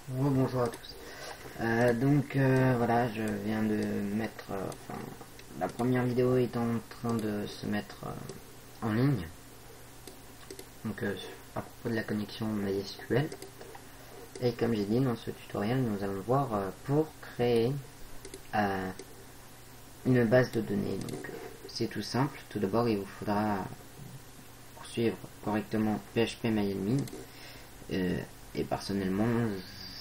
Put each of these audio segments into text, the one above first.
Bonjour à tous. Voilà, je viens de mettre, la première vidéo est en train de se mettre en ligne. À propos de la connexion MySQL. Et comme j'ai dit dans ce tutoriel, nous allons voir pour créer une base de données. C'est tout simple. Tout d'abord, il vous faudra suivre correctement PHP-MyAdmin. Et personnellement,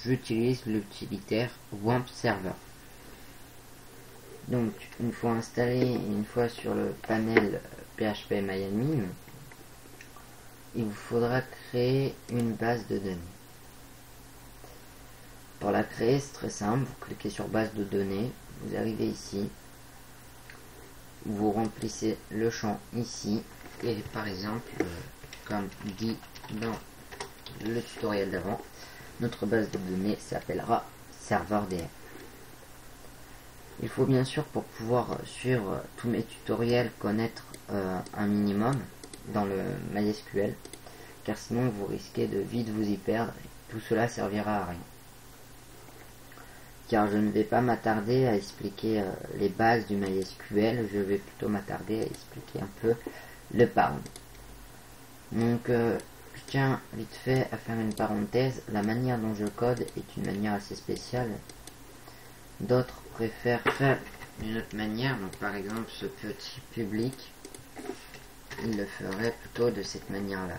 j'utilise l'utilitaire WAMP Server. Donc, une fois installé, une fois sur le panel PHP-MyAdmin, il vous faudra créer une base de données. Pour la créer, c'est très simple. Vous cliquez sur base de données, vous arrivez ici, vous remplissez le champ ici, et par exemple, comme dit dans le tutoriel d'avant, notre base de données s'appellera serveur DF. Il faut bien sûr, pour pouvoir suivre tous mes tutoriels, connaître un minimum dans le MySQL, car sinon vous risquez de vite vous y perdre et tout cela servira à rien. Car je ne vais pas m'attarder à expliquer les bases du MySQL, je vais plutôt m'attarder à expliquer un peu le parent. Donc je tiens vite fait à faire une parenthèse, la manière dont je code est une manière assez spéciale. D'autres préfèrent faire d'une autre manière, donc par exemple ce petit public, il le ferait plutôt de cette manière-là.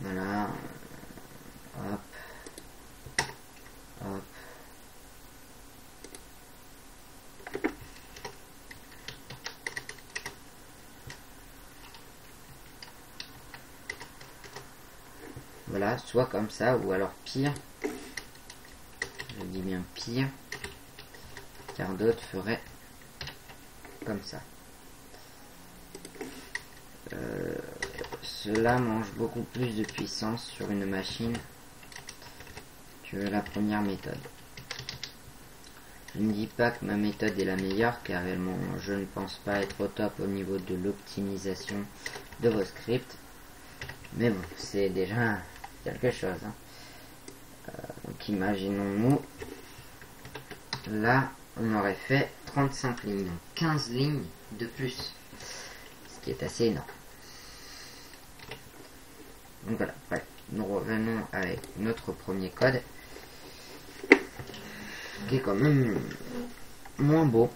Voilà, hop, hop. Voilà, soit comme ça, ou alors pire, je dis bien pire, car d'autres feraient comme ça. Cela mange beaucoup plus de puissance sur une machine que la première méthode. Je ne dis pas que ma méthode est la meilleure, car je ne pense pas être au top au niveau de l'optimisation de vos scripts. Mais bon, c'est déjà quelque chose. Donc imaginons-nous, là on aurait fait 35 lignes, donc 15 lignes de plus, ce qui est assez énorme. Donc voilà, ouais, nous revenons avec notre premier code, qui est quand même moins beau,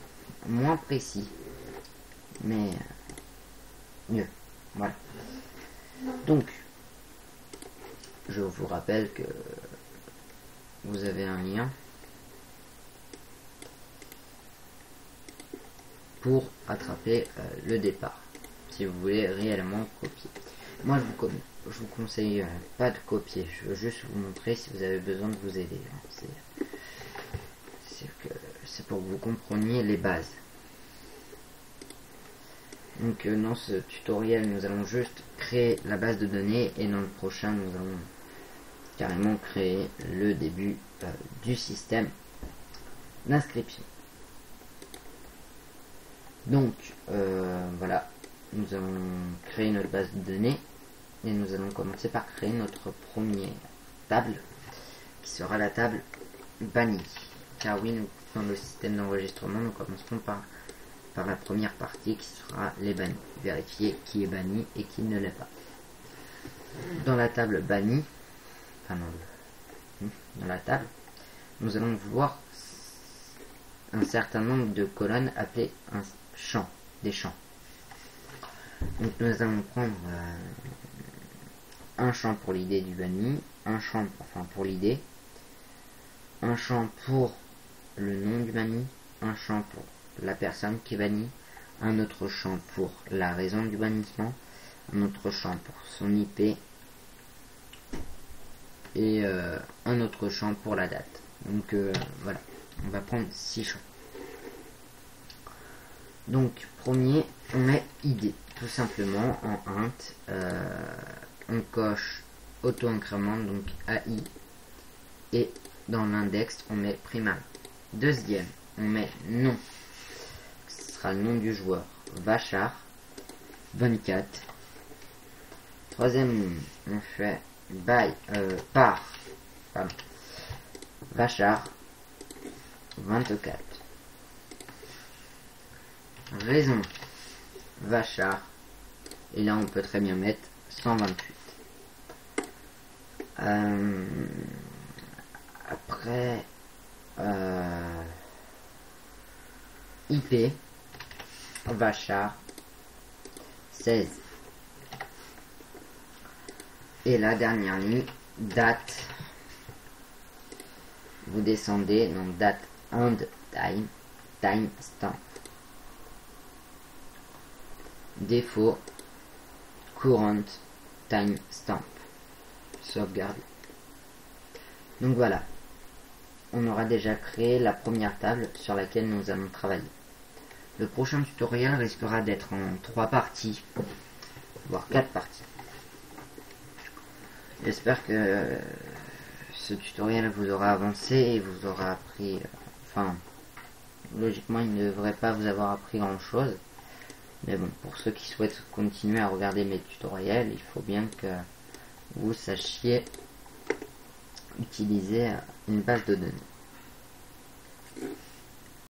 moins précis, mais mieux. Voilà. Donc, je vous rappelle que vous avez un lien pour attraper le départ, si vous voulez réellement copier. Moi, je vous conseille pas de copier, je veux juste vous montrer si vous avez besoin de vous aider. C'est pour que vous compreniez les bases. Donc dans ce tutoriel, nous allons juste créer la base de données, et dans le prochain, nous allons carrément créer le début du système d'inscription. Donc voilà, nous allons créer notre base de données, et nous allons commencer par créer notre première table, qui sera la table bannie. Car oui, dans le système d'enregistrement, nous commencerons par la première partie qui sera les bannis. Vérifier qui est banni et qui ne l'est pas. Dans la table bannie, dans la table, nous allons vouloir un certain nombre de colonnes appelées un champ, des champs. Donc nous allons prendre un champ pour l'idée du banni, un champ pour l'idée, un champ pour le nom du banni, un champ pour la personne qui est bannie, un autre champ pour la raison du bannissement, un autre champ pour son IP, et un autre champ pour la date. Donc voilà, on va prendre 6 champs. Donc premier, on met ID, tout simplement en int, on coche auto-incrément, donc AI, et dans l'index on met primaire. Deuxième, on met nom, ce sera le nom du joueur, Vachar 24, Troisième, on fait par Vachar 24. Raison Vachar. Et là, on peut très bien mettre 128. Après, IP Vachar 16. Et la dernière ligne, date. Vous descendez, donc date and time, timestamp. Défaut, current timestamp. Sauvegarde. Donc voilà, on aura déjà créé la première table sur laquelle nous allons travailler. Le prochain tutoriel risquera d'être en 3 parties, voire 4 parties. J'espère que ce tutoriel vous aura avancé et vous aura appris, enfin, logiquement il ne devrait pas vous avoir appris grand chose, mais bon, pour ceux qui souhaitent continuer à regarder mes tutoriels, il faut bien que vous sachiez utiliser une base de données.